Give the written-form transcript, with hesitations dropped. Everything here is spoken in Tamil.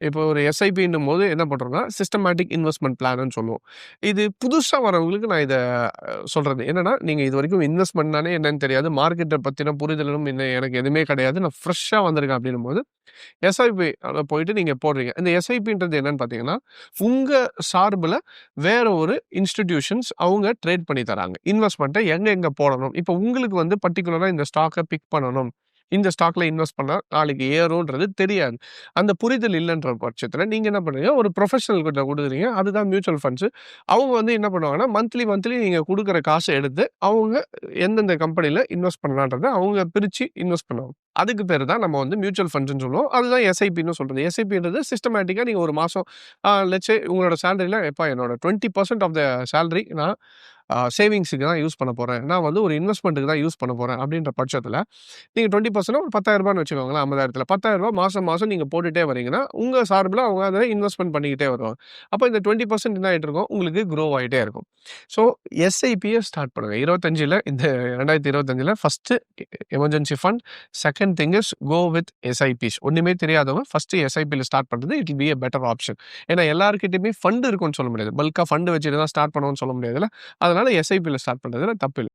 இப்போ ஒரு எஸ்ஐபின்னும்போது என்ன பண்றோம்னா, சிஸ்டமேட்டிக் இன்வெஸ்ட்மென்ட் பிளான்னு சொல்லுவோம். இது புதுசா வரவங்களுக்கு நான் இத சொல்றது. என்னன்னா, நீங்க இதுவரைக்கும் இன்வெஸ்ட்மென்ட்னாலே என்னன்னு தெரியாது. மார்க்கெட்ட பத்தின புரிதலும் இன்னும் எனக்கு எதுவுமே கிடையாது. நான் ஃப்ரெஷ்ஷா வந்திருக்கேன் அப்படின்னும்போது, எஸ்ஐபி போயிட்டு நீங்க போடுறீங்க. இந்த எஸ்ஐபின்றது என்னன்னு பார்த்தீங்கன்னா, உங்க சார்புல வேற ஒரு இன்ஸ்டிடியூஷன்ஸ் அவங்க ட்ரேட் பண்ணி தராங்க. இன்வெஸ்ட்மென்ட்ட எங்க போடணும். இப்போ உங்களுக்கு வந்து பர்ட்டிகுலரா இந்த ஸ்டாக்க பிக் பண்ணணும். இந்த ஸ்டாக்ல இன்வெஸ்ட் பண்ணா நாளைக்கு ஏறும்ன்றது தெரியாது. அந்த புரிதல் இல்லன்ற பட்சத்தில நீங்க என்ன பண்ணுவீங்க, ஒரு ப்ரொஃபஷனல் கிட்ட குடுக்குறீங்க. அதுதான் மியூச்சுவல் ஃபண்ட்ஸ். அவங்க வந்து என்ன பண்ணுவாங்கன்னா, மந்த்லி நீங்க குடுக்குற காச எடுத்து, அவங்க எந்தெந்த கம்பெனில இன்வெஸ்ட் பண்ணலான்றத அவங்க பிரிச்சு இன்வெஸ்ட் பண்ணுவாங்க. அதுக்கு பேரு தான் நம்ம வந்து மியூச்சுவல் ஃபண்ட்ஸ்ன்னு சொல்லுவோம். அதுதான் எஸ்ஐபின்னு சொல்றது. எஸ்ஐபின்றது சிஸ்டமேட்டிக்கா நீங்க ஒரு மாசம் லெட்ஸ் சே உங்களோட சேலரில எப்பா என்னோட 20% ஆஃப் த சேலரி நான் சேவிங்ஸ்க்கு தான் யூஸ் பண்ண போறேன். நான் வந்து ஒரு இன்வெஸ்ட்மென்ட்க்கு தான் யூஸ் பண்ண போறேன் அப்படின்ற பட்சத்தில, நீங்க 20% ஒரு ரூ. 10,000ன்னு வச்சுக்கோங்களேன். 50,000த்துல ரூ. 10,000 மாசம் நீங்க போட்டுட்டே வரீங்கன்னா, உங்க சார்புல அவங்க அத இன்வெஸ்ட்மென்ட் பண்ணிக்கிட்டே வருவாங்க. அப்ப இந்த 20% என்ன ஆயிட்டு இருக்கும், உங்களுக்கு குரோ ஆயிட்டே இருக்கும். ஸோ எஸ்ஐபிய ஸ்டார்ட் பண்ணுங்க. 25ல இந்த 2025ல first emergency fund. Second thing is go with SIPs. ஒண்ணுமே தெரியாதவங்க ஃபர்ஸ்ட்டு எஸ்ஐபில ஸ்டார்ட் பண்றது it will be a better option. ஏன்னா எல்லார்கிட்டயுமே ஃபண்ட் இருக்கும்னு சொல்ல முடியாது. பல்க்கா ஃபண்ட் வச்சுட்டு தான் ஸ்டார்ட் பண்ணுவோம்னு சொல்ல முடியாதுல்ல. அதனால எஸ்ஐபில ஸ்டார்ட் பண்றதுல தப்பு இல்ல.